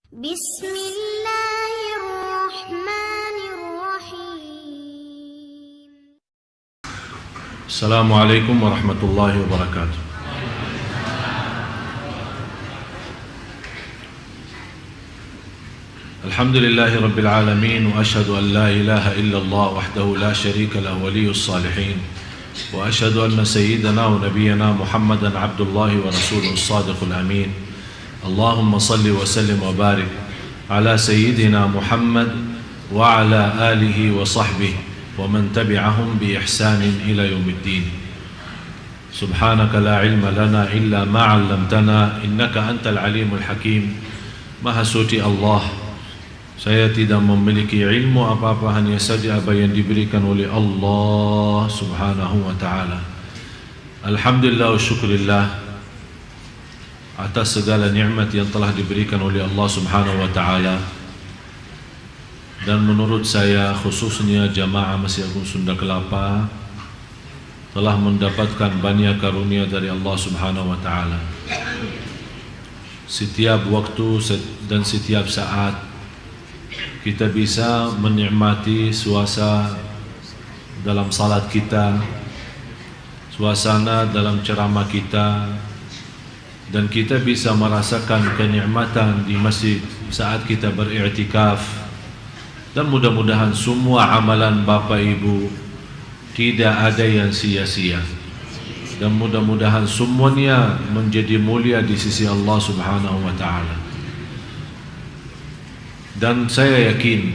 Bismillahirrahmanirrahim. Assalamualaikum warahmatullahi wabarakatuh. Alhamdulillahi rabbil alamin, wa ashhadu an la ilaha illallah wahdahu la sharika lahu waliyus salihin, wa ashhadu anna sayyidana wa nabiyyana Muhammadan abdullahi wa rasuluhus sadiqul amin. Allahumma salli wa sallim wa barik ala sayyidina Muhammad wa ala alihi wa sahbihi wa man tabi'ahum bi ihsanin ila yaumiddin. Subhanaka la ilma lana illa ma 'allamtana innaka antal alimul hakim. Maha suci Allah, saya tidak memiliki ilmu apa-apa, hanya saja apa yang diberikan oleh Allah subhanahu wa ta'ala. Alhamdulillah wa syukurillah atas segala nikmat yang telah diberikan oleh Allah subhanahu wa ta'ala. Dan menurut saya, khususnya jamaah Masjid Agung Sunda Kelapa telah mendapatkan banyak karunia dari Allah subhanahu wa ta'ala. Setiap waktu dan setiap saat kita bisa menikmati suasana dalam salat kita, suasana dalam ceramah kita, dan kita bisa merasakan kenikmatan di masjid saat kita beriktikaf. Dan mudah-mudahan semua amalan Bapak Ibu tidak ada yang sia-sia, dan mudah-mudahan semuanya menjadi mulia di sisi Allah subhanahu wa ta'ala. Dan saya yakin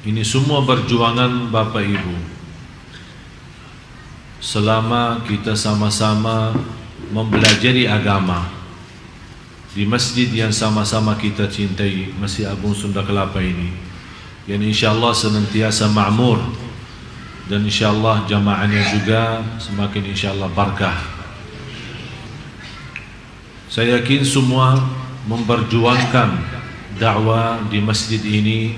ini semua perjuangan Bapak Ibu selama kita sama-sama mempelajari agama di masjid yang sama-sama kita cintai, Masjid Agung Sunda Kelapa ini, yang insyaAllah senantiasa ma'mur, dan insyaAllah jamaahnya juga semakin insyaAllah barakah. Saya yakin semua memperjuangkan dakwah di masjid ini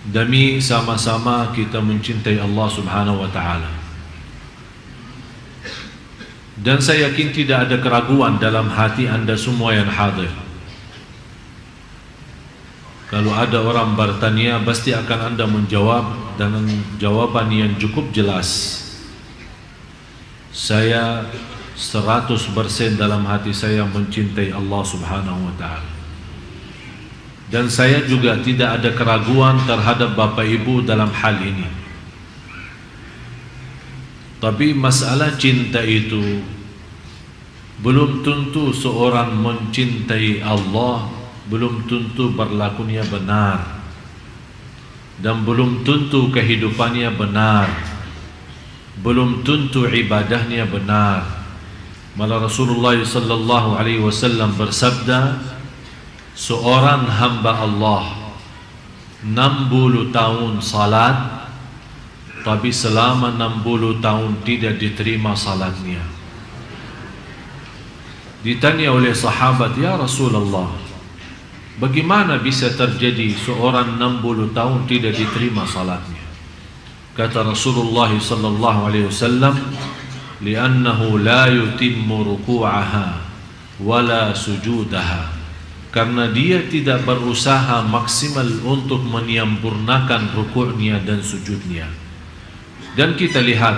demi sama-sama kita mencintai Allah subhanahu wa ta'ala. Dan saya yakin tidak ada keraguan dalam hati anda semua yang hadir. Kalau ada orang bertanya, pasti akan anda menjawab dengan jawaban yang cukup jelas. Saya 100% dalam hati saya mencintai Allah subhanahu wa ta'ala. Dan saya juga tidak ada keraguan terhadap Bapak Ibu dalam hal ini. Tapi masalah cinta itu belum tentu seorang mencintai Allah, belum tentu berlakunya benar, dan belum tentu kehidupannya benar, belum tentu ibadahnya benar. Malah Rasulullah sallallahu alaihi wasallam bersabda, seorang hamba Allah 60 tahun salat, tapi selama 60 tahun tidak diterima salatnya. Ditanya oleh sahabat, ya Rasulullah, bagaimana bisa terjadi seorang 60 tahun tidak diterima salatnya? Kata Rasulullah sallallahu alaihi wasallam, li'annahu la yutimmu ruku'aha wala sujudaha, karena dia tidak berusaha maksimal untuk menyempurnakan rukuknya dan sujudnya. Dan kita lihat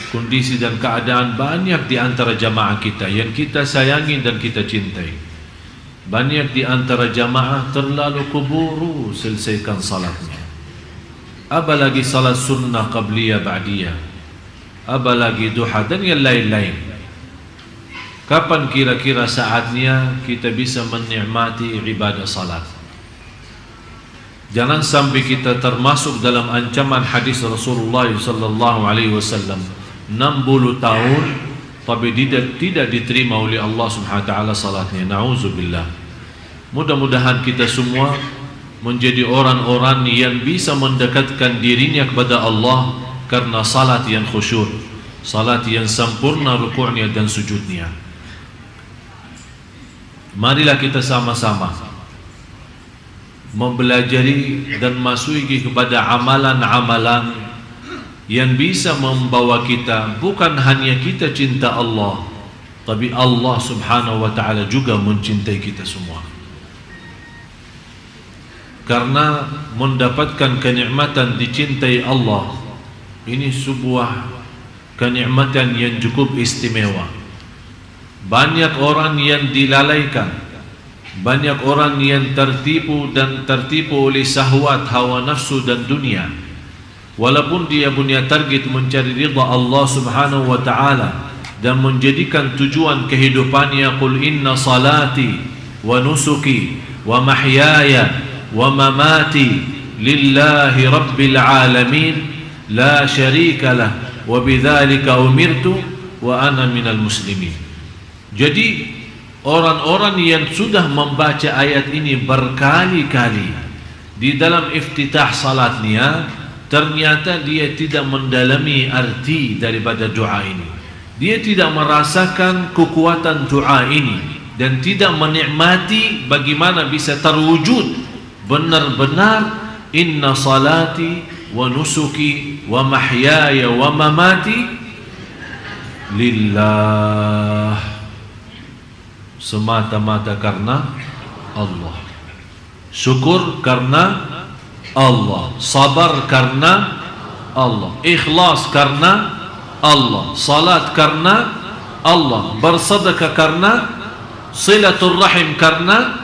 kondisi dan keadaan banyak di antara jamaah kita yang kita sayangi dan kita cintai. Banyak di antara jamaah terlalu keburu selesaikan salatnya, apalagi salat sunnah qabliyah ba'diyah, apalagi duha dan yang lain-lain. Kapan kira-kira saatnya kita bisa menikmati ibadah salat? Jangan sampai kita termasuk dalam ancaman hadis Rasulullah sallallahu alaihi wasallam, 60 tahun tapi tidak diterima oleh Allah subhanahu wa ta'ala salatnya. Na'udzubillah. Mudah-mudahan kita semua menjadi orang-orang yang bisa mendekatkan dirinya kepada Allah karena salat yang khusyuk, salat yang sempurna rukuknya dan sujudnya. Marilah kita sama-sama mempelajari dan masuki kepada amalan-amalan yang bisa membawa kita bukan hanya kita cinta Allah, tapi Allah subhanahu wa ta'ala juga mencintai kita semua. Karena mendapatkan kenikmatan dicintai Allah, ini sebuah kenikmatan yang cukup istimewa. Banyak orang yang dilalaikan, banyak orang yang tertipu oleh syahwat, hawa nafsu dan dunia. Walaupun dia punya target mencari ridha Allah subhanahu wa ta'ala dan menjadikan tujuan kehidupannya, qul inna salati wa nusuki wa mahyaya wa mamati lillahi rabbil alamin la syarika lah wa bidzalika umirtu wa ana minal muslimin. Jadi orang-orang yang sudah membaca ayat ini berkali-kali di dalam iftitah salatnya, ternyata dia tidak mendalami arti daripada doa ini. Dia tidak merasakan kekuatan doa ini dan tidak menikmati bagaimana bisa terwujud benar-benar inna salati wa nusuki wa mahyaya wa mamati lillah, semata-mata karena Allah, syukur karena Allah, sabar karena Allah, ikhlas karena Allah, salat karena Allah, bersedekah karena, silatul rahim karena.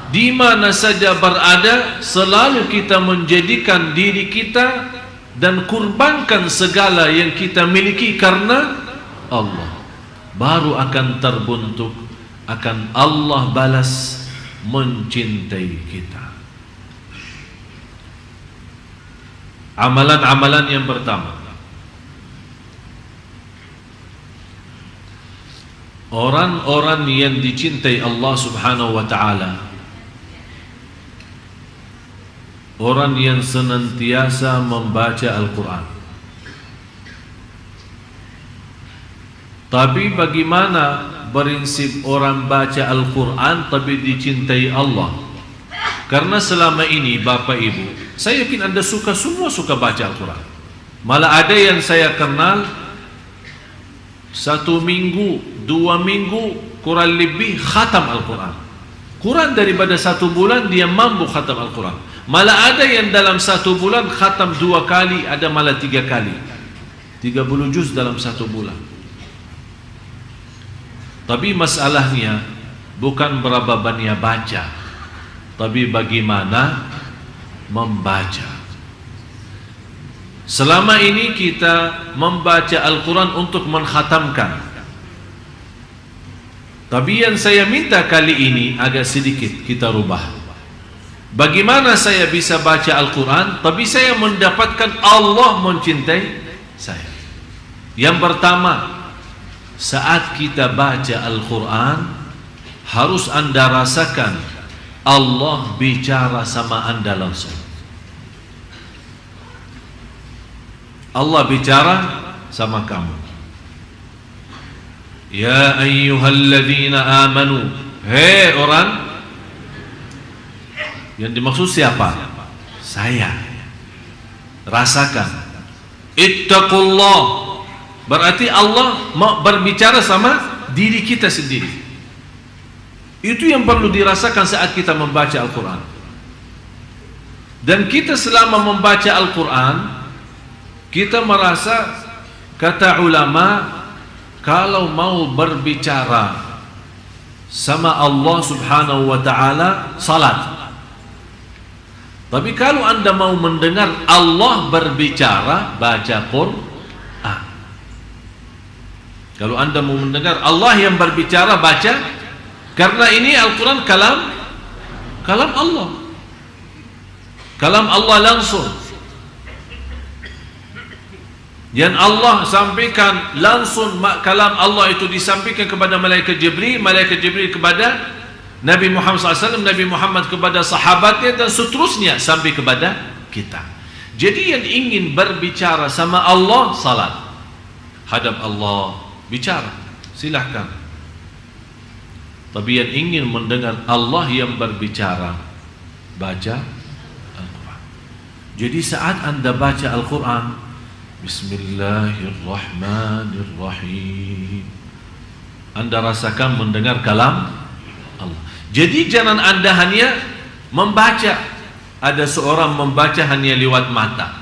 Di mana saja berada, selalu kita menjadikan diri kita dan kurbankan segala yang kita miliki karena Allah, baru akan terbentuk, akan Allah balas mencintai kita. Amalan-amalan yang pertama, orang-orang yang dicintai Allah subhanahu wa ta'ala, orang yang senantiasa membaca Al-Quran. Tapi bagaimana prinsip orang baca Al-Quran tapi dicintai Allah? Karena selama ini Bapak Ibu, saya yakin Anda semua suka baca Al-Quran. Malah ada yang saya kenal 1 minggu, 2 minggu kurang lebih khatam Al-Quran. Kurang daripada 1 bulan dia mampu khatam Al-Quran. Malah ada yang dalam 1 bulan khatam 2 kali, ada malah 3 kali, 30 juz dalam 1 bulan. Tapi masalahnya bukan berapa banyak baca, tapi bagaimana membaca. Selama ini kita membaca Al-Quran untuk mengkhatamkan, tapi yang saya minta kali ini agak sedikit kita rubah. Bagaimana saya bisa baca Al-Quran tapi saya mendapatkan Allah mencintai saya? Yang pertama, saat kita baca Al-Quran harus Anda rasakan Allah bicara sama Anda langsung. Allah bicara sama kamu. Ya ayyuhalladzina amanu, hei orang. Yang dimaksud siapa? Saya. Rasakan. Ittaqullah, berarti Allah mau berbicara sama diri kita sendiri. Itu yang perlu dirasakan saat kita membaca Al-Quran. Dan kita selama membaca Al-Quran, kita merasa, kata ulama, kalau mau berbicara sama Allah subhanahu wa ta'ala, salat. Tapi kalau Anda mau mendengar Allah berbicara, baca Quran. Kalau Anda mau mendengar Allah yang berbicara, baca. Karena ini Al-Quran kalam Allah, kalam Allah langsung. Yang Allah sampaikan langsung, kalam Allah itu disampaikan kepada malaikat Jibril kepada Nabi Muhammad SAW, Nabi Muhammad kepada sahabatnya, dan seterusnya sampai kepada kita. Jadi yang ingin berbicara sama Allah, salat, hadap Allah, bicara, silahkan. Tapi yang ingin mendengar Allah yang berbicara, baca Al-Quran. Jadi saat Anda baca Al-Quran, Bismillahirrahmanirrahim, Anda rasakan mendengar kalam Allah. Jadi jangan Anda hanya membaca. Ada seorang membaca hanya lewat mata.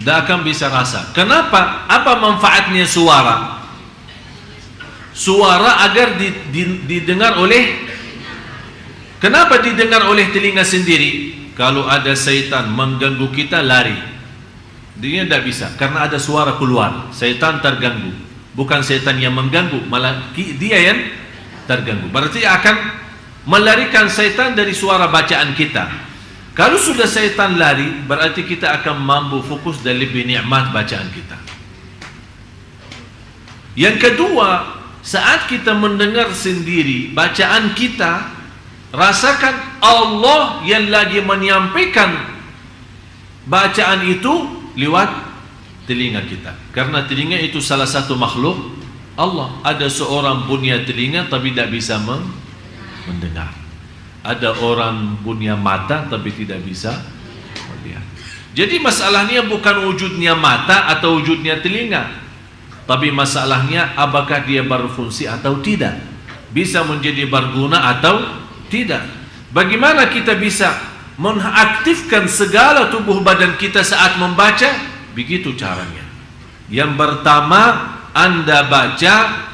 Tidak akan bisa rasa. Kenapa? Apa manfaatnya suara? Suara agar didengar oleh. Kenapa didengar oleh telinga sendiri? Kalau ada syaitan mengganggu kita, lari. Dia tidak bisa, karena ada suara keluar. Syaitan terganggu. Bukan syaitan yang mengganggu, malah dia yang terganggu. Berarti akan melarikan syaitan dari suara bacaan kita. Kalau sudah syaitan lari, berarti kita akan mampu fokus dan lebih nikmat bacaan kita. Yang kedua, saat kita mendengar sendiri bacaan kita, rasakan Allah yang lagi menyampaikan bacaan itu lewat telinga kita. Karena telinga itu salah satu makhluk Allah. Ada seorang punya telinga tapi tidak bisa mendengar. Ada orang punya mata tapi tidak bisa melihat. Jadi masalahnya bukan wujudnya mata atau wujudnya telinga, tapi masalahnya apakah dia berfungsi atau tidak, bisa menjadi berguna atau tidak. Bagaimana kita bisa mengaktifkan segala tubuh badan kita saat membaca? Begitu caranya. Yang pertama, Anda baca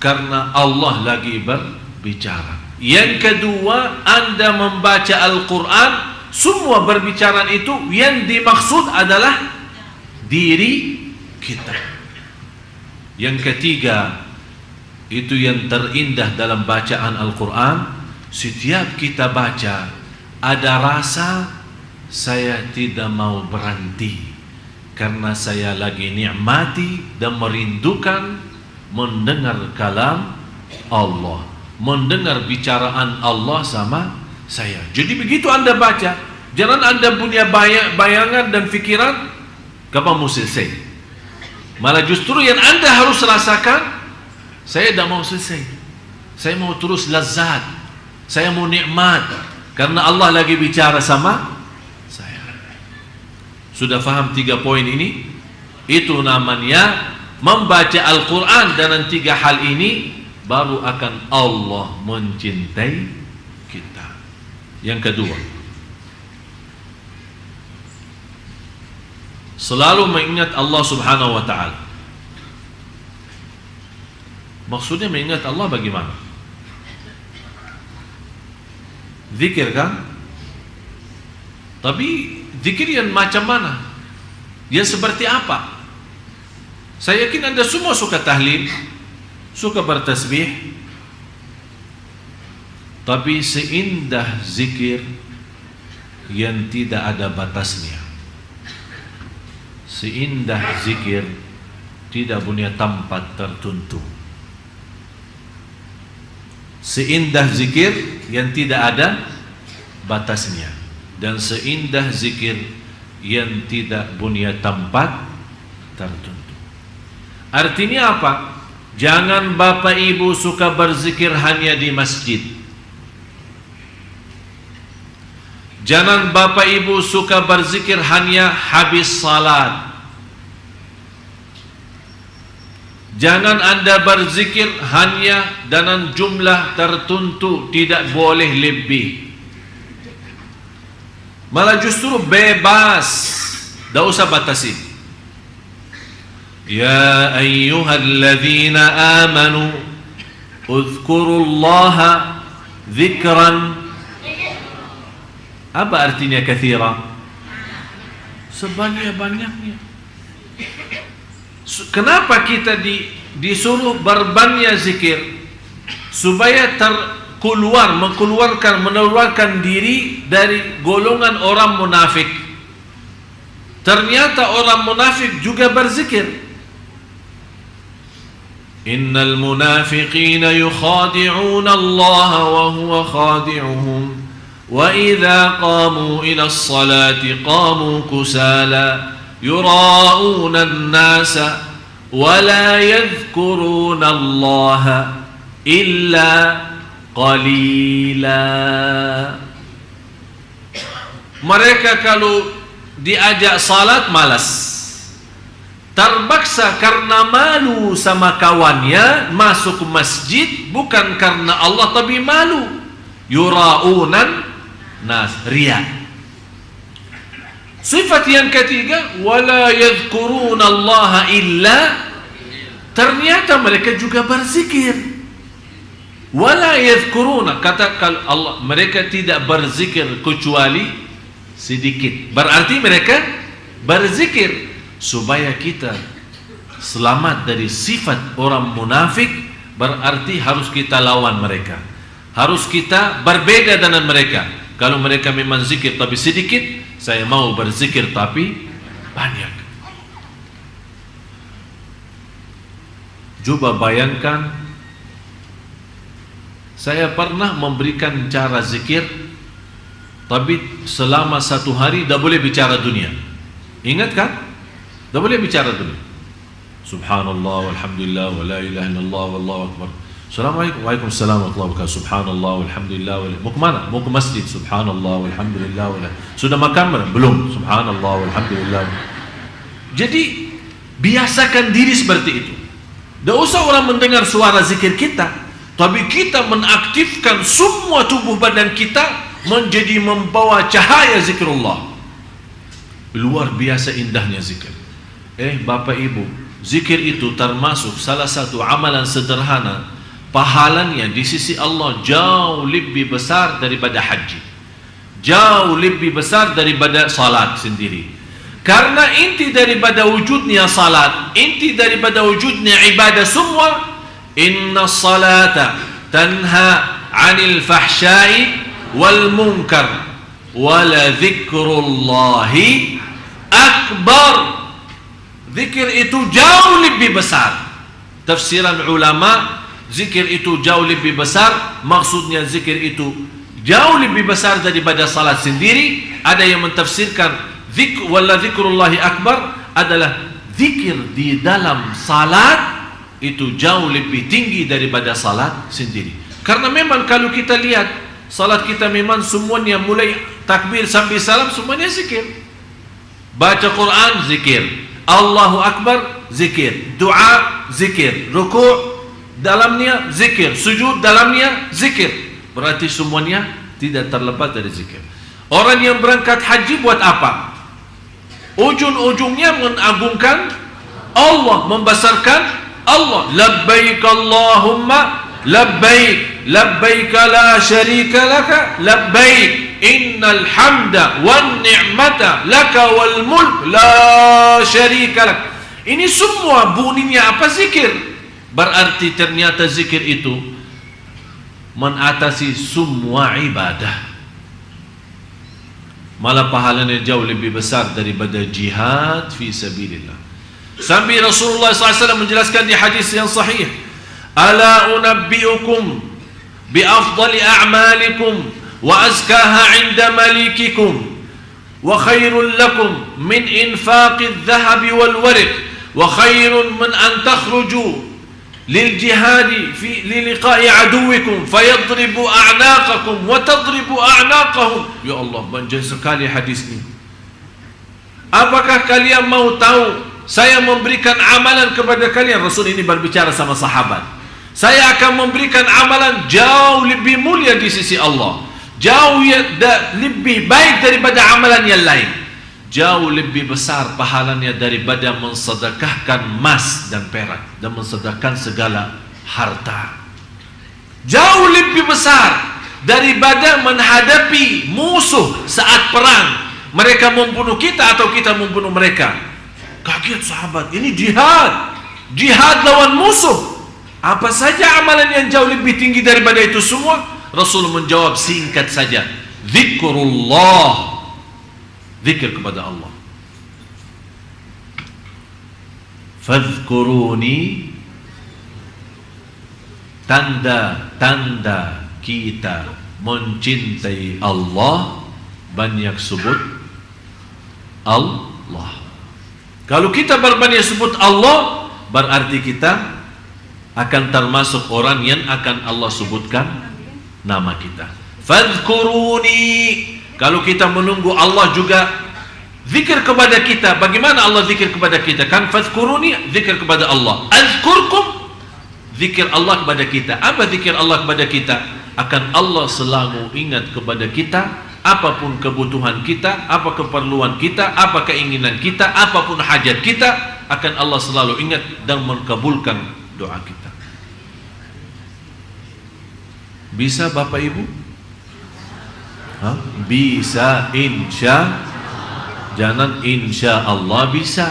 karena Allah lagi berbicara. Yang kedua, Anda membaca Al-Quran, semua berbicara itu yang dimaksud adalah diri kita. Yang ketiga, itu yang terindah dalam bacaan Al-Quran, setiap kita baca ada rasa saya tidak mau berhenti, karena saya lagi nikmati dan merindukan mendengar kalam Allah, mendengar bicaraan Allah sama saya. Jadi begitu Anda baca, jangan Anda punya bayangan dan fikiran kapan mau selesai. Malah justru yang Anda harus rasakan, saya tidak mau selesai, saya mau terus lazat, saya mau nikmat, karena Allah lagi bicara sama saya. Sudah faham 3 poin ini? Itu namanya membaca Al-Quran. Dan 3 hal ini baru akan Allah mencintai kita. Yang kedua, selalu mengingat Allah subhanahu wa ta'ala. Maksudnya mengingat Allah bagaimana? Zikir kan? Tapi zikir yang macam mana? Dia seperti apa? Saya yakin Anda semua suka tahlil, suka bertasbih. Tapi seindah zikir yang tidak ada batasnya, seindah zikir tidak punya tempat tertentu, seindah zikir yang tidak ada batasnya, dan seindah zikir yang tidak punya tempat tertentu. Artinya apa? Jangan bapak ibu suka berzikir hanya di masjid. Jangan bapak ibu suka berzikir hanya habis salat. Jangan Anda berzikir hanya dengan jumlah tertentu, tidak boleh lebih. Malah justru bebas, tidak usah batasi. Ya ayyuhalladzina amanu uzkurullaha dzikran. Apa artinya katsira? Sebanyak-banyaknya. Kenapa kita disuruh berbanyak zikir? Supaya mengeluarkan diri dari golongan orang munafik. Ternyata orang munafik juga berzikir. Innal munafiqina yukhadi'una Allah wa huwa khadi'uhum wa idza qamu ila as-salati qamu kusala yura'una an-nasa wa la yadhkuruna Allah illa qalila. Mereka kalau diajak salat malas, terpaksa karena malu sama kawannya masuk masjid, bukan karena Allah tapi malu. Yura'unan nas, riya. Sifat yang ketiga, wala yadhkuruna Allah illa, ternyata mereka juga berzikir. Wala yadhkuruna, kata Allah, mereka tidak berzikir kecuali sedikit. Berarti mereka berzikir. Supaya kita selamat dari sifat orang munafik, berarti harus kita lawan mereka, harus kita berbeda dengan mereka. Kalau mereka memang zikir tapi sedikit, saya mau berzikir tapi banyak. Coba bayangkan, saya pernah memberikan cara zikir, tapi selama 1 hari tidak boleh bicara dunia. Ingat kan? Tidak boleh bicara dunia. Subhanallah walhamdulillah wa la ilaha illallah wallahu akbar. Assalamualaikum, waalaikumsalam warahmatullahi wabarakatuh. Subhanallah walhamdulillah wa la. Mau kemana? Mau ke masjid. Subhanallah walhamdulillah wa la. Sudah makan belum? Subhanallah walhamdulillah. Jadi biasakan diri seperti itu. Tidak usah orang mendengar suara zikir kita, tapi kita mengaktifkan semua tubuh badan kita menjadi membawa cahaya zikrullah. Luar biasa indahnya zikir. Bapak Ibu, zikir itu termasuk salah satu amalan sederhana, pahalanya di sisi Allah jauh lebih besar daripada haji, jauh lebih besar daripada salat sendiri. Karena inti daripada wujudnya salat, inti daripada wujudnya ibadah semua, inna salata tanha 'anil fahsya'i wal munkar wala dzikrullahi akbar. Zikir itu jauh lebih besar. Tafsiran ulama, zikir itu jauh lebih besar, maksudnya zikir itu jauh lebih besar daripada salat sendiri. Ada yang mentafsirkan wala zikrullahi akbar adalah zikir di dalam salat itu jauh lebih tinggi daripada salat sendiri. Karena memang kalau kita lihat salat kita memang semuanya mulai takbir sampai salam semuanya zikir. Baca Quran zikir, Allahu Akbar zikir, doa zikir, rukuk dalamnya zikir, sujud dalamnya zikir. Berarti semuanya tidak terlepas dari zikir. Orang yang berangkat haji buat apa? Ujung-ujungnya mengagungkan Allah, membesarkan Allah. Labbaik Allahumma labbaik, labbaik la syarika laka labbaik, innal hamda wan ni'mata laka wal mulk la syarika lak. Ini semua bunyinya apa? Zikir. Berarti ternyata zikir itu mengatasi semua ibadah. Malah pahalanya jauh lebih besar daripada jihad fi sabilillah. Sampai Rasulullah SAW menjelaskan di hadis yang sahih, ala unabbiukum bi afdali a'malikum wa azkaha 'inda malikikum wa khairul lakum min infaqidh dhahabi wal warq wa khairun min an takhruju lil jihadi fi liqa'i aduwikum fayadribu a'naqakum wa tadribu a'naqahum. Ya Allah, panjang sekali hadis ini. Apakah kalian mau tahu? Saya memberikan amalan kepada kalian. Rasul ini berbicara sama sahabat. Saya akan memberikan amalan jauh lebih mulia di sisi Allah, jauh lebih baik daripada amalan yang lain, jauh lebih besar pahalanya daripada mensedekahkan emas dan perak dan mensedekahkan segala harta. Jauh lebih besar daripada menghadapi musuh saat perang, mereka membunuh kita atau kita membunuh mereka. Kaget sahabat, ini jihad, jihad lawan musuh. Apa saja amalan yang jauh lebih tinggi daripada itu semua? Rasul menjawab singkat saja, zikrullah, zikir kepada Allah. Fadhkuruni, tanda-tanda kita mencintai Allah, banyak sebut Allah. Kalau kita berbanyak sebut Allah, berarti kita akan termasuk orang yang akan Allah sebutkan nama kita. Fadhkuruni, Kalau kita menunggu Allah juga zikir kepada kita, bagaimana Allah zikir kepada kita? Kan fazkuruni, zikir kepada Allah. Azkurkum, zikir Allah kepada kita. Apa zikir Allah kepada kita? Akan Allah selalu ingat kepada kita, apapun kebutuhan kita, apa keperluan kita, apa keinginan kita, apapun hajat kita, akan Allah selalu ingat dan mengabulkan doa kita. Bisa Bapak Ibu? Hah? Bisa, insya. Jangan insya Allah bisa.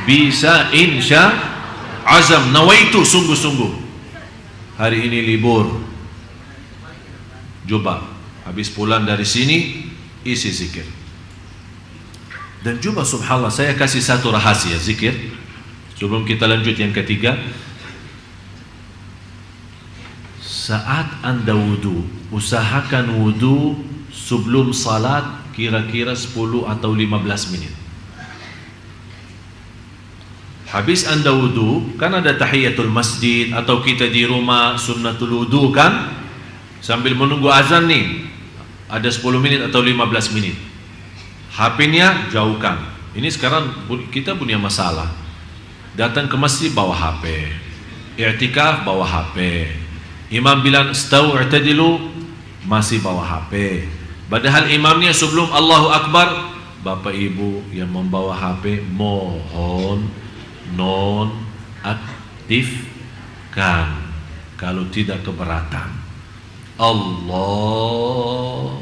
Bisa, insya. Azam, nawaitu, sungguh-sungguh. Hari ini libur. Coba habis pulang dari sini, isi zikir. Dan juga subhanallah, saya kasih satu rahasia zikir sebelum kita lanjut yang ketiga. Saat Anda wudu, usahakan wudu sebelum salat kira-kira 10 atau 15 menit. Habis Anda wudu, kan ada tahiyatul masjid, atau kita di rumah sunnatul wudu kan, sambil menunggu azan nih, ada 10 menit atau 15 menit. HP-nya jauhkan. Ini sekarang kita punya masalah. Datang ke masjid bawa HP, i'tikaf bawa HP, imam bilang istau i'tadilu masih bawa HP. Padahal imamnya sebelum Allahu Akbar. Bapak Ibu yang membawa HP, mohon non aktifkan kalau tidak keberatan. Allah.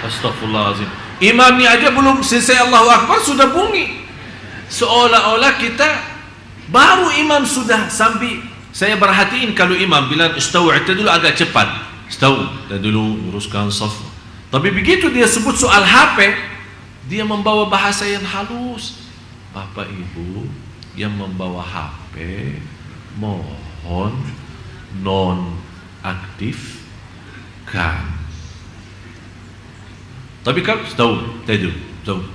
Astagfirullahaladzim. Imamnya aja belum selesai Allahu Akbar sudah bunyi. Seolah-olah kita baru imam sudah sampai. Saya perhatiin kalau imam bilang istau i'tadulu agak cepat. Istau dulu luruskan saf. Tapi begitu dia sebut soal HP, dia membawa bahasa yang halus. Bapak Ibu yang membawa HP, mohon non aktifkan. Tapi kalau tahu tadi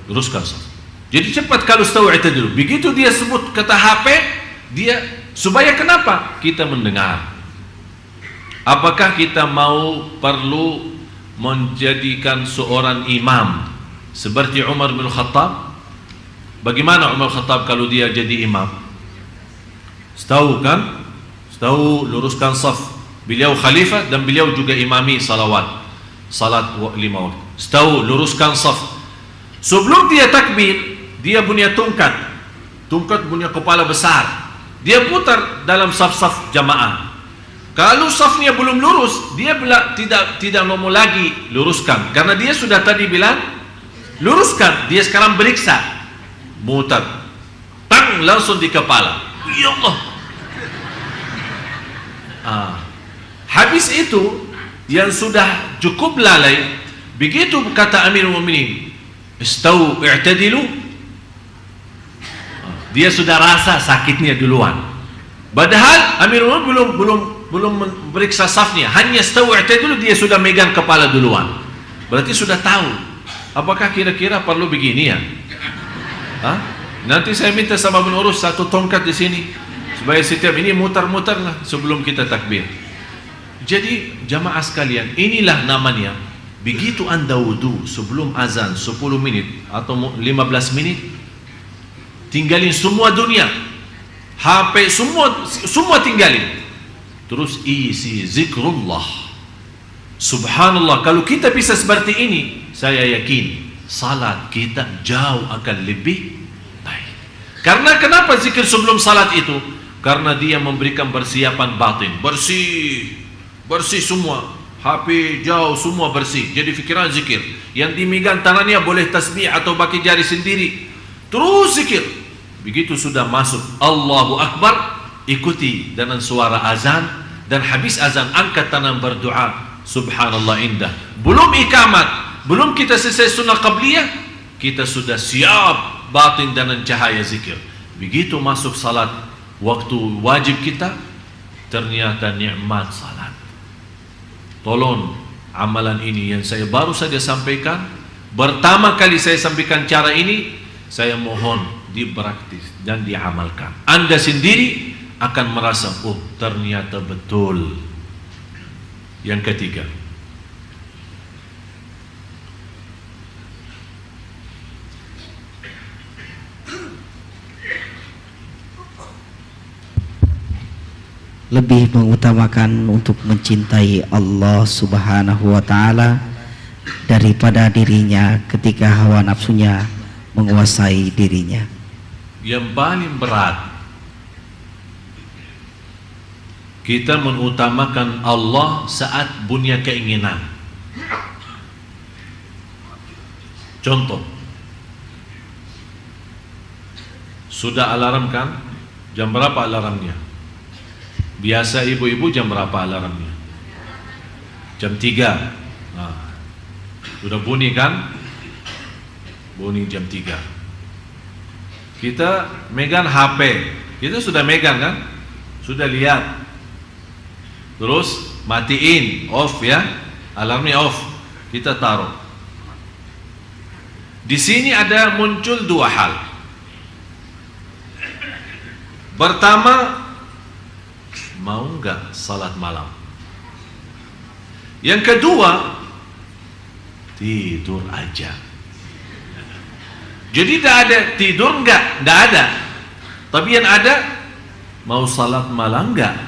luruskan saf. Jadi cepat kalau tahu itu dulu. Begitu dia sebut kata HP, dia supaya kenapa? Kita mendengar. Apakah kita mau perlu menjadikan seorang imam seperti Umar bin Khattab? Bagaimana Umar bin Khattab kalau dia jadi imam? Tahu kan? Tahu luruskan saf. Beliau khalifah dan beliau juga imami salat 5 waktu. Tahu luruskan saf. Sebelum dia takbir, dia punya tongkat. Tongkat punya kepala besar. Dia putar dalam saf-saf jamaah. Kalau safnya belum lurus, dia tidak mau lagi luruskan karena dia sudah tadi bilang luruskan. Dia sekarang beriksa, mutar, tang langsung di kepala. Ya Allah. Habis itu yang sudah cukup lalai, begitu kata Amirul Mukminin, istau i'tadilu, dia sudah rasa sakitnya duluan. Padahal Amirul Mukminin belum memeriksa safnya, hanya istau i'tadilu dia sudah megang kepala duluan. Berarti sudah tahu. Apakah kira-kira perlu begini ya? Nanti saya minta sama pengurus satu tongkat di sini supaya setiap ini mutar-mutar lah sebelum kita takbir. Jadi jamaah sekalian, inilah namanya begitu Anda wudu sebelum azan 10 menit atau 15 menit, tinggalin semua dunia, HP semua tinggalin, terus isi zikrullah. Subhanallah, kalau kita bisa seperti ini, saya yakin salat kita jauh akan lebih baik. Karena kenapa zikir sebelum salat itu? Karena dia memberikan persiapan batin, bersih semua, HP jauh semua bersih. Jadi fikiran zikir. Yang dimegang tangannya boleh tasbih atau pakai jari sendiri. Terus zikir. Begitu sudah masuk Allahu Akbar, ikuti dengan suara azan, dan habis azan angkat tangan berdoa. Subhanallah indah. Belum ikamat, belum kita selesai sunnah qabliyah, kita sudah siap batin dengan cahaya zikir. Begitu masuk salat, waktu wajib kita, ternyata nikmat salat. Tolong amalan ini yang saya baru saja sampaikan, pertama kali saya sampaikan cara ini, saya mohon dipraktis dan diamalkan. Anda sendiri akan merasa, oh ternyata betul Yang ketiga, lebih mengutamakan untuk mencintai Allah Subhanahu wa Ta'ala daripada dirinya ketika hawa nafsunya menguasai dirinya. Yang paling berat, kita mengutamakan Allah saat punya keinginan. Contoh, sudah alarm kan? Jam berapa alarmnya? Biasa ibu-ibu jam berapa alarmnya? Jam 3. Nah, sudah bunyi kan? Bunyi jam 3. Kita megang HP. Kita sudah megang kan? Sudah lihat. Terus matiin, off ya. Alarmnya off. Kita taruh. Di sini ada muncul dua hal. Pertama, mau enggak salat malam? Yang kedua, tidur aja. Jadi tidak ada tidur enggak ada. Tapi yang ada, mau salat malam enggak?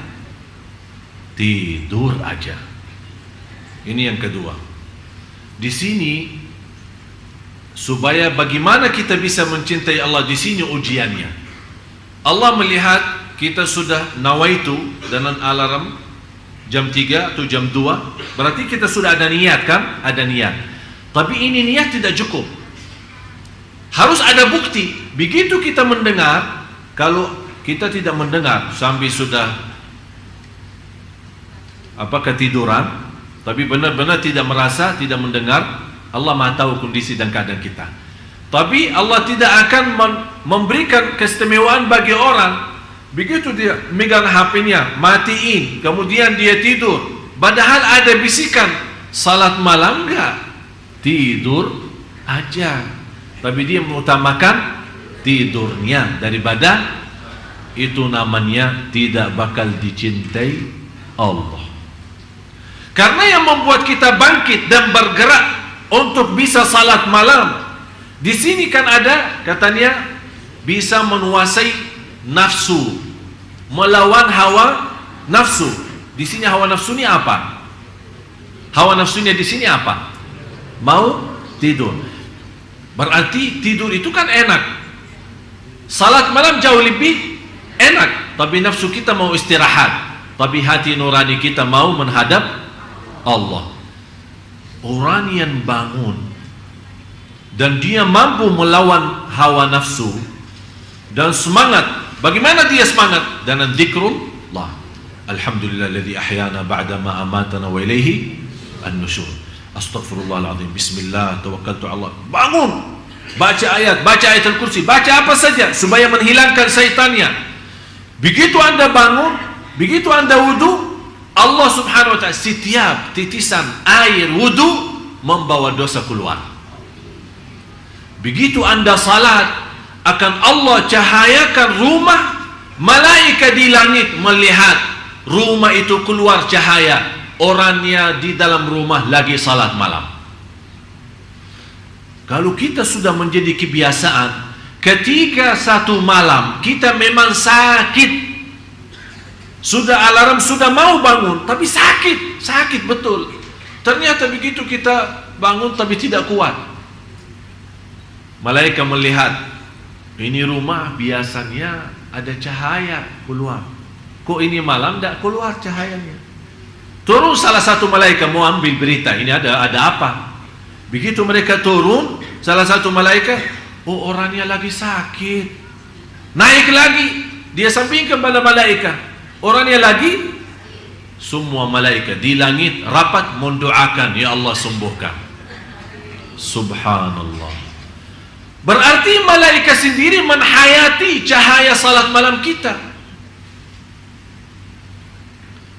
Tidur aja. Ini yang kedua. Di sini supaya bagaimana kita bisa mencintai Allah, di sini ujiannya. Allah melihat kita sudah nawaitu dengan alarm jam 3 atau jam 2, berarti kita sudah ada niat kan? Ada niat. Tapi ini niat tidak cukup. Harus ada bukti. Begitu kita mendengar, kalau kita tidak mendengar sampai sudah ketiduran, tapi benar-benar tidak merasa, tidak mendengar, Allah Maha tahu kondisi dan keadaan kita. Tapi Allah tidak akan memberikan keistimewaan bagi orang. Begitu dia megang HP-nya, matiin, kemudian dia tidur, padahal ada bisikan, salat malam enggak? Tidur aja. Tapi dia mengutamakan tidurnya daripada itu, namanya tidak bakal dicintai Allah. Karena yang membuat kita bangkit dan bergerak untuk bisa salat malam, di sini kan ada katanya bisa menguasai nafsu, melawan hawa nafsu. Di sini hawa nafsu ini apa? Hawa nafsunya di sini apa? Mau tidur. Berarti tidur itu kan enak. Salat malam jauh lebih enak, tapi nafsu kita mau istirahat. Tapi hati nurani kita mau menghadap Allah. Orang yang bangun dan dia mampu melawan hawa nafsu dan semangat. Bagaimana dia semangat? Dengan zikrullah. Alhamdulillahilladzi ahyana ba'da ma amatana wa ilaihi an-nusyur. Astaghfirullahaladzim. Bismillah, tawakkaltu Allah. Bangun, baca ayat, baca ayat al-kursi, baca apa saja supaya menghilangkan syaitannya. Begitu anda bangun, begitu anda wudu, Allah subhanahu wa ta'ala setiap titisan air wudu membawa dosa keluar. Begitu anda salat, akan Allah cahayakan rumah, malaikat di langit melihat rumah itu keluar cahaya, orangnya di dalam rumah lagi salat malam. Kalau kita sudah menjadi kebiasaan, ketika satu malam kita memang sakit, sudah alarm, sudah mau bangun, tapi sakit betul. Ternyata begitu kita bangun tapi tidak kuat. Malaikat melihat, ini rumah biasanya ada cahaya keluar. Kok ini malam tidak keluar cahayanya? Turun salah satu malaikat mau ambil berita, ini ada apa? Begitu mereka turun, salah satu malaikat, oh orangnya lagi sakit. Naik lagi, dia sampingkan pada malaikat. Orangnya lagi, semua malaikat di langit rapat mendoakan, ya Allah sembuhkan. Subhanallah. Berarti malaikat sendiri menhayati cahaya salat malam kita.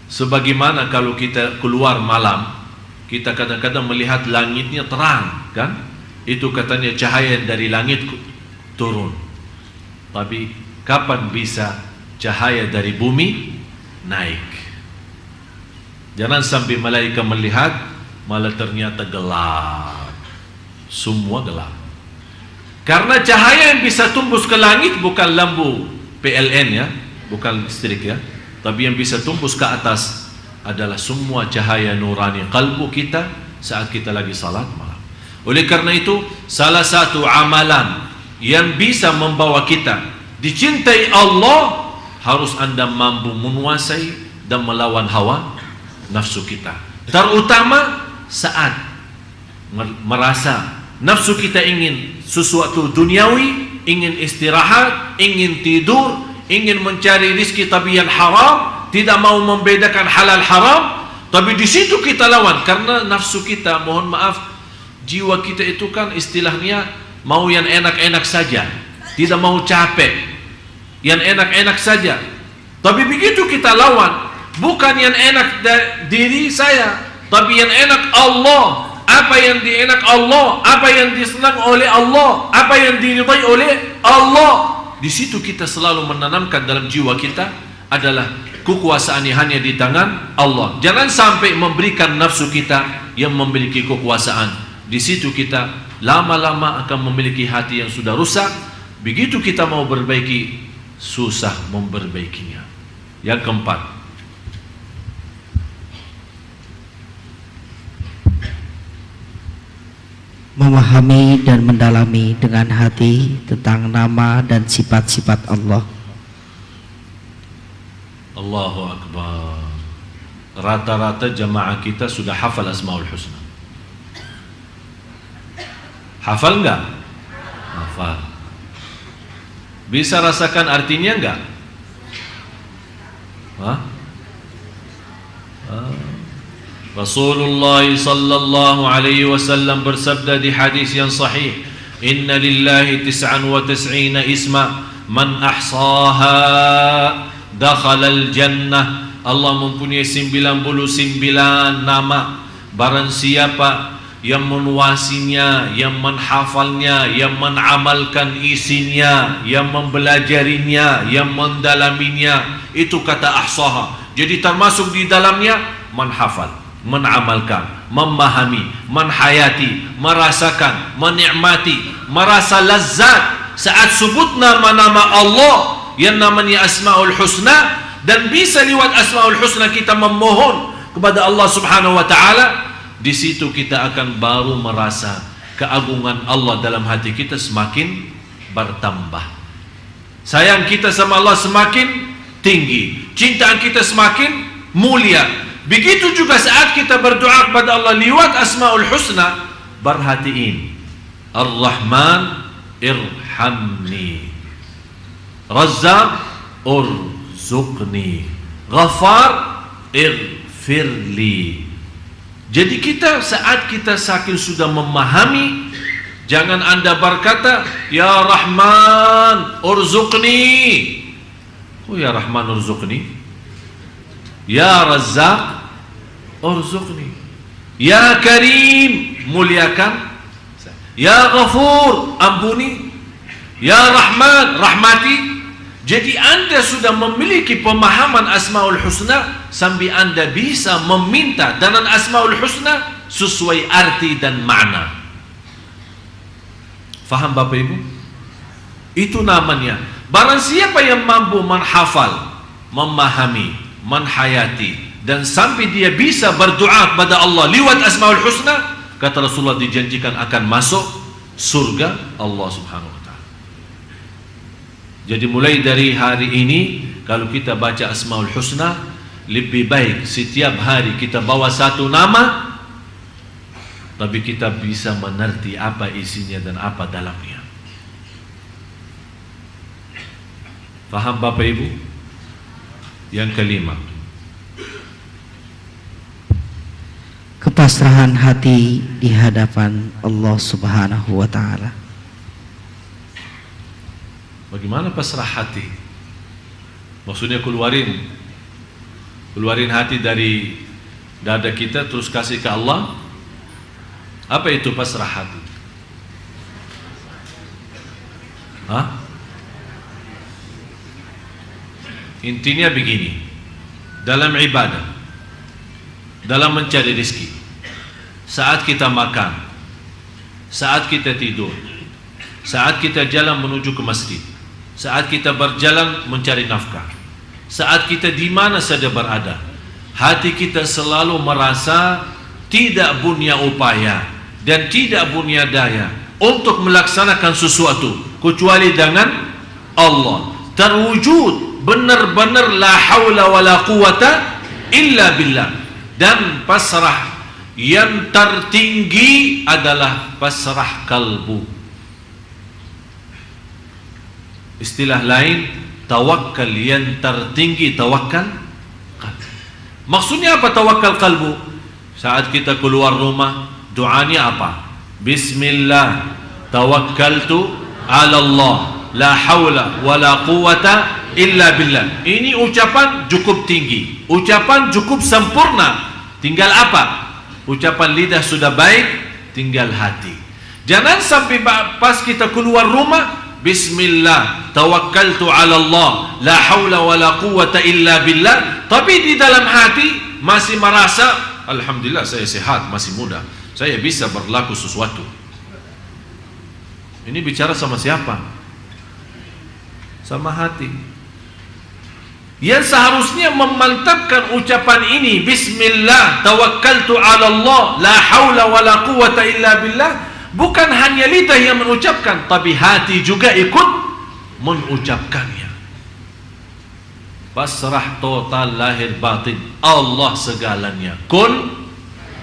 Sebagaimana kalau kita keluar malam, kita kadang-kadang melihat langitnya terang, kan? Itu katanya cahaya dari langit turun. Tapi kapan bisa cahaya dari bumi naik? Jangan sampai malaikat melihat malah ternyata gelap. Semua gelap. Karena cahaya yang bisa tembus ke langit bukan lampu PLN ya, bukan listrik ya, tapi yang bisa tembus ke atas adalah semua cahaya nurani kalbu kita saat kita lagi salat malam. Oleh karena itu, salah satu amalan yang bisa membawa kita dicintai Allah, harus Anda mampu menguasai dan melawan hawa nafsu kita. Terutama saat merasa nafsu kita ingin sesuatu duniawi, ingin istirahat, ingin tidur, ingin mencari rizki tapi yang haram, tidak mau membedakan halal haram, tapi di situ kita lawan karena nafsu kita, mohon maaf, jiwa kita itu kan istilahnya mau yang enak-enak saja, tidak mau capek, yang enak-enak saja. Tapi begitu kita lawan, bukan yang enak diri saya, tapi yang enak Allah. Apa yang dienak Allah, apa yang disenang oleh Allah, apa yang diridai oleh Allah. Di situ kita selalu menanamkan dalam jiwa kita adalah kekuasaan hanya di tangan Allah. Jangan sampai memberikan nafsu kita yang memiliki kekuasaan. Di situ kita lama-lama akan memiliki hati yang sudah rusak. Begitu kita mau perbaiki, susah memperbaikinya. Yang keempat, memahami dan mendalami dengan hati tentang nama dan sifat-sifat Allah. Allahu Akbar. Rata-rata jamaah kita sudah hafal Asmaul Husna. Hafal enggak? Hafal. Bisa rasakan artinya enggak? Hah? Rasulullah sallallahu alaihi wasallam bersabda di hadis yang sahih, "Inna lillahi 99 isma, man ahsaha dakhala al-jannah." Allah mempunyai 99 nama. Barang siapa yang menguasinya, yang menghafalnya, yang menamalkan isinya, yang mempelajarinya, yang mendalaminya, itu kata ahsaha. Jadi termasuk di dalamnya menghafal, menamalkan, memahami, menhayati, merasakan, menikmati, merasa lazat saat sebut nama-nama Allah yang namanya Asmaul Husna. Dan bisa lewat Asmaul Husna kita memohon kepada Allah Subhanahu wa ta'ala. Di situ kita akan baru merasa keagungan Allah dalam hati kita semakin bertambah. Sayang kita sama Allah semakin tinggi, cintaan kita semakin mulia. Begitu juga saat kita berdoa kepada Allah lewat Asmaul Husna, perhatiin, Ar-Rahman irhamni, Razzaq urzuqni, Ghafar ighfirli. Jadi kita saat kita saking sudah memahami, jangan Anda berkata, Ya Rahman urzuqni. Oh ya Rahman urzuqni, Ya Razzaq urzuqni, Ya Karim muliakan, Ya Ghafur ampuni, Ya Rahman rahmati. Jadi Anda sudah memiliki pemahaman Asmaul Husna sampai Anda bisa meminta dengan Asmaul Husna sesuai arti dan makna. Faham Bapak Ibu? Itu namanya. Barang siapa yang mampu menghafal, memahami, menhayati, dan sampai dia bisa berdoa kepada Allah lewat Asmaul Husna, kata Rasulullah dijanjikan akan masuk surga Allah Subhanahu wa ta'ala. Jadi mulai dari hari ini, kalau kita baca Asmaul Husna, lebih baik setiap hari kita bawa satu nama, tapi kita bisa mengerti apa isinya dan apa dalamnya. Faham Bapak Ibu? Yang kelima, kepasrahan hati di hadapan Allah Subhanahu wa ta'ala. Bagaimana pasrah hati? Maksudnya keluarin hati dari dada kita terus kasih ke Allah. Apa itu pasrah hati? Hah? Intinya begini, dalam ibadah dalam mencari rezeki. Saat kita makan, saat kita tidur, saat kita jalan menuju ke masjid, saat kita berjalan mencari nafkah, saat kita di mana saja berada, hati kita selalu merasa tidak punya upaya dan tidak punya daya untuk melaksanakan sesuatu kecuali dengan Allah. Terwujud benar-benar la haula wala quwata illa billah. Dan pasrah yang tertinggi adalah pasrah kalbu. Istilah lain, tawakal yang tertinggi tawakal kalbu. Maksudnya apa tawakal kalbu? Saat kita keluar rumah, doanya apa? Bismillah tawakkaltu ala Allah la haula wala quwata illa billah. Ini ucapan cukup tinggi, ucapan cukup sempurna. Tinggal apa? Ucapan lidah sudah baik, tinggal hati. Jangan sampai pas kita keluar rumah, Bismillah tawakkaltu ala Allah la haula wala quwata illa billah, tapi di dalam hati masih merasa alhamdulillah saya sehat, masih muda, saya bisa berlaku sesuatu. Ini bicara sama siapa? Sama hati. Yang seharusnya memantapkan ucapan ini, Bismillah tawakkaltu ala Allah la haula wala quwata illa billah, bukan hanya lidah yang mengucapkan, tapi hati juga ikut mengucapkannya. Pasrah total lahir batin, Allah segalanya, kun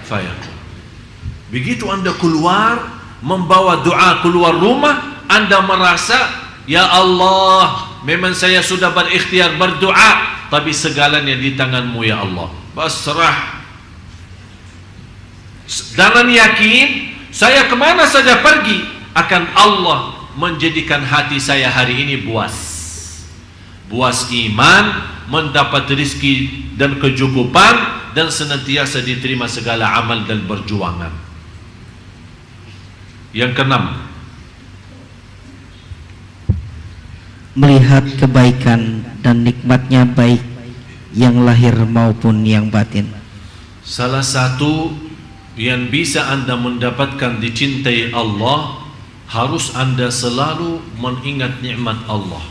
fayakun. Begitu Anda keluar membawa doa keluar rumah, Anda merasa ya Allah, memang saya sudah berikhtiar berdoa, tapi segalanya di tangan-Mu ya Allah. Pasrah dan yakin, saya kemana saja pergi akan Allah menjadikan hati saya hari ini buas iman, mendapat rezeki dan kecukupan, dan senantiasa diterima segala amal dan perjuangan. Yang keenam, melihat kebaikan dan nikmatnya baik yang lahir maupun yang batin. Salah satu yang bisa Anda mendapatkan dicintai Allah, harus Anda selalu mengingat nikmat Allah.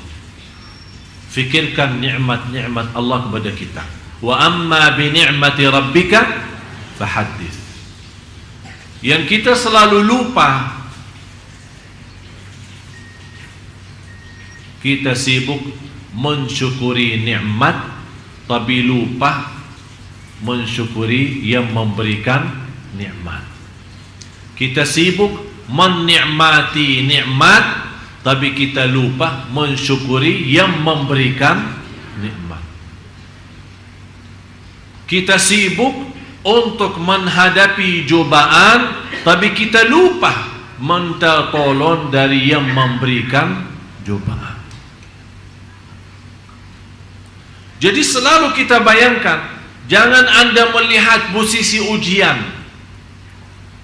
Fikirkan nikmat-nikmat Allah kepada kita. Wa amma bi ni'mati rabbika fahaddits. Yang kita selalu lupa, kita sibuk mensyukuri nikmat, tapi lupa mensyukuri yang memberikan nikmat. Kita sibuk menikmati nikmat, tapi kita lupa mensyukuri yang memberikan nikmat. Kita sibuk untuk menghadapi cobaan, tapi kita lupa minta tolong dari yang memberikan cobaan. Jadi selalu kita bayangkan, jangan Anda melihat posisi ujian.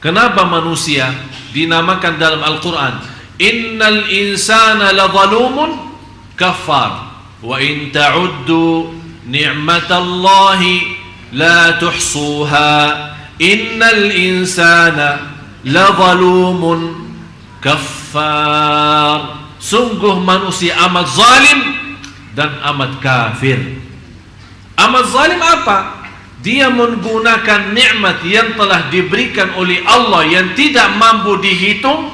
Kenapa manusia dinamakan dalam Al-Quran, innal insana ladzalumun kafar wa in ta'uddu ni'matallahi la tuhsuha innal insana ladzalumun kafar. Sungguh manusia amat zalim dan amat kafir. Amat zalim apa? Dia menggunakan nikmat yang telah diberikan oleh Allah yang tidak mampu dihitung.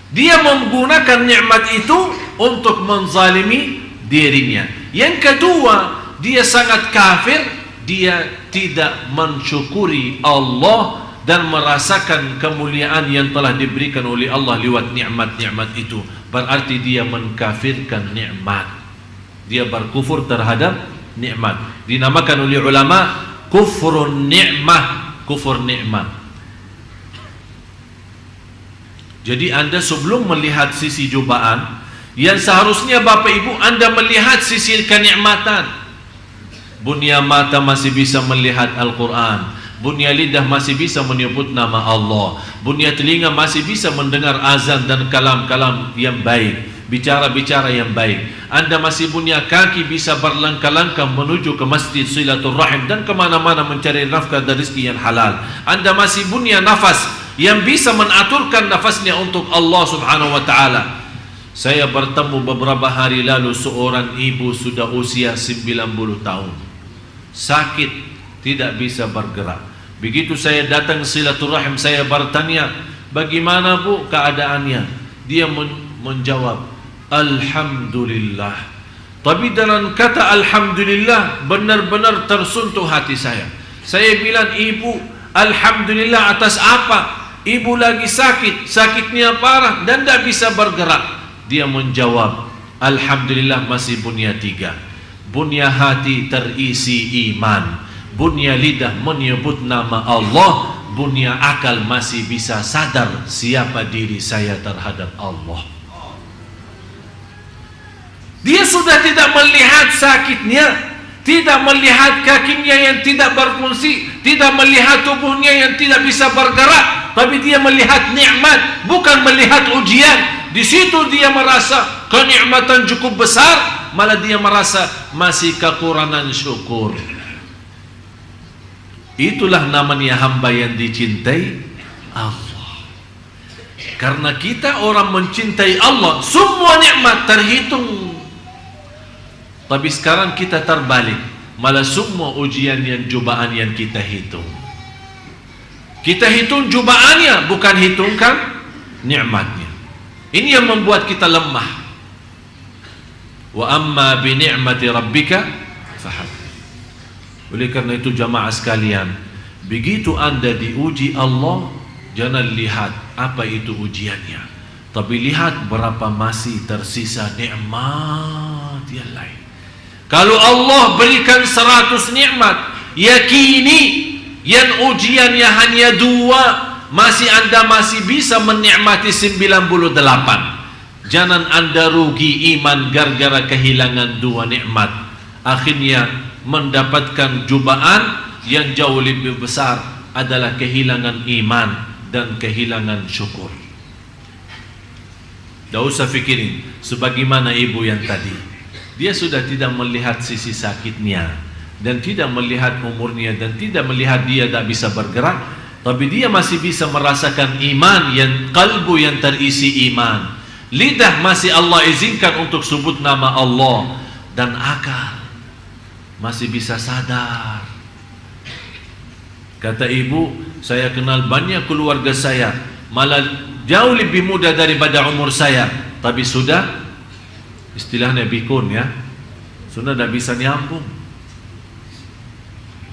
Dia menggunakan nikmat itu untuk menzalimi dirinya. Yang kedua, dia sangat kafir. Dia tidak mensyukuri Allah dan merasakan kemuliaan yang telah diberikan oleh Allah lewat nikmat-nikmat itu. Berarti dia mengkafirkan nikmat. Dia berkufur terhadap nikmat. Dinamakan oleh ulama kufrun ni'mah, kufur nikmat. Jadi Anda sebelum melihat sisi cobaan, yang seharusnya Bapak Ibu Anda melihat sisi kenikmatan. Bunya mata masih bisa melihat Al-Quran, bunya lidah masih bisa menyebut nama Allah, bunya telinga masih bisa mendengar azan dan kalam-kalam yang baik. bicara-bicara yang baik. Anda masih punya kaki bisa berlangkah-langkah menuju ke masjid silaturrahim dan kemana-mana mencari nafkah dan rezeki yang halal. Anda masih punya nafas yang bisa menaturkan nafasnya untuk Allah subhanahu wa ta'ala. Saya bertemu beberapa hari lalu seorang ibu sudah usia 90 tahun, sakit, tidak bisa bergerak. Begitu saya datang silaturahim, saya bertanya, bagaimana bu keadaannya? Dia menjawab, alhamdulillah. Tapi dalam kata alhamdulillah benar-benar tersentuh hati saya. Saya bilang, ibu alhamdulillah atas apa? Ibu lagi sakit, sakitnya parah dan tidak bisa bergerak. Dia menjawab, alhamdulillah masih bunya 3. Bunya hati terisi iman, bunya lidah menyebut nama Allah, bunya akal masih bisa sadar siapa diri saya terhadap Allah. Dia sudah tidak melihat sakitnya, tidak melihat kakinya yang tidak berfungsi, tidak melihat tubuhnya yang tidak bisa bergerak, tapi dia melihat nikmat, bukan melihat ujian. Di situ dia merasa kenikmatan cukup besar, malah dia merasa masih kekurangan syukur. Itulah namanya hamba yang dicintai Allah. Karena kita orang mencintai Allah, semua nikmat terhitung. Tapi sekarang kita terbalik, malah semua ujian yang cobaan yang kita hitung. Kita hitung cobaannya, bukan hitungkan nikmatnya. Ini yang membuat kita lemah. Wa amma bi ni'mati rabbika fahaddits. Oleh karena itu jamaah sekalian, begitu Anda diuji Allah, jangan lihat apa itu ujiannya, tapi lihat berapa masih tersisa nikmat yang lain. Kalau Allah berikan 100 nikmat, yakini yang ujiannya hanya 2, masih Anda masih bisa menikmati 98. Jangan Anda rugi iman gara-gara kehilangan 2 nikmat, akhirnya mendapatkan cobaan yang jauh lebih besar adalah kehilangan iman dan kehilangan syukur. Tidak usah fikirin sebagaimana ibu yang tadi, dia sudah tidak melihat sisi sakitnya dan tidak melihat umurnya dan tidak melihat dia tak bisa bergerak, tapi dia masih bisa merasakan iman, yang kalbu yang terisi iman, lidah masih Allah izinkan untuk sebut nama Allah, dan akal masih bisa sadar. Kata ibu, saya kenal banyak keluarga saya malah jauh lebih muda daripada umur saya, tapi sudah istilahnya bikun ya, sudah tidak bisa nyambung.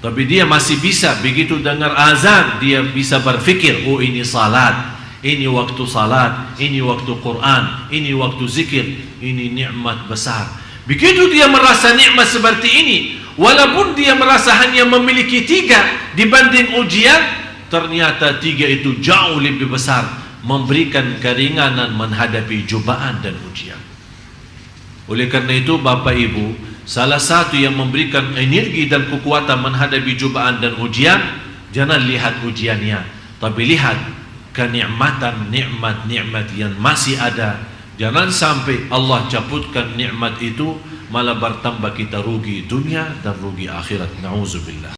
Tapi dia masih bisa, begitu dengar azan dia bisa berfikir, oh ini salat, ini waktu salat, ini waktu Quran, ini waktu zikir, ini nikmat besar. Begitu dia merasa nikmat seperti ini, walaupun dia merasa hanya memiliki 3 dibanding ujian, ternyata 3 itu jauh lebih besar, memberikan keringanan menghadapi cobaan dan ujian. Oleh karena itu Bapak Ibu, salah satu yang memberikan energi dan kekuatan menghadapi cobaan dan ujian, jangan lihat ujiannya, tapi lihat kenikmatan nikmat-nikmat yang masih ada. Jangan sampai Allah cabutkan nikmat itu, malah bertambah kita rugi dunia dan rugi akhirat. Na'udzubillah.